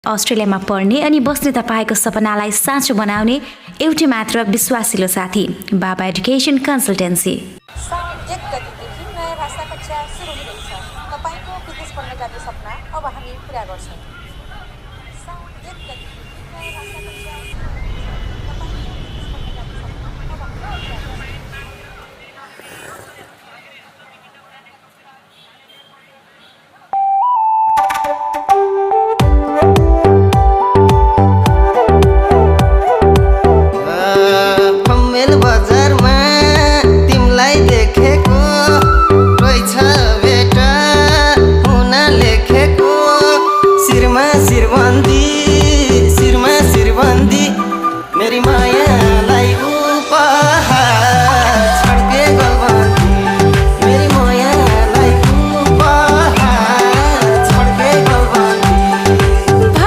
अस्ट्रेलियामा पढ्ने अनि बस्ने तपाईँको सपनालाई साँचो बनाउने एउटै मात्र विश्वासिलो साथी बाबा एजुकेसन कन्सल्टेन्सी। साउन 1 गतेदेखि नयाँ भाषा कक्षा सुरु हुँदैछ। तपाईको विदेश पढ्न जाने सपना अब हामी पूरा गर्छौँ। साउन 1 गतेदेखि नयाँ भाषा कक्षा सुरु हुँदैछ। तपाईको विदेश पढ्न जाने सपना अब हामी पूरा गर्छौँ। शिरबन्दी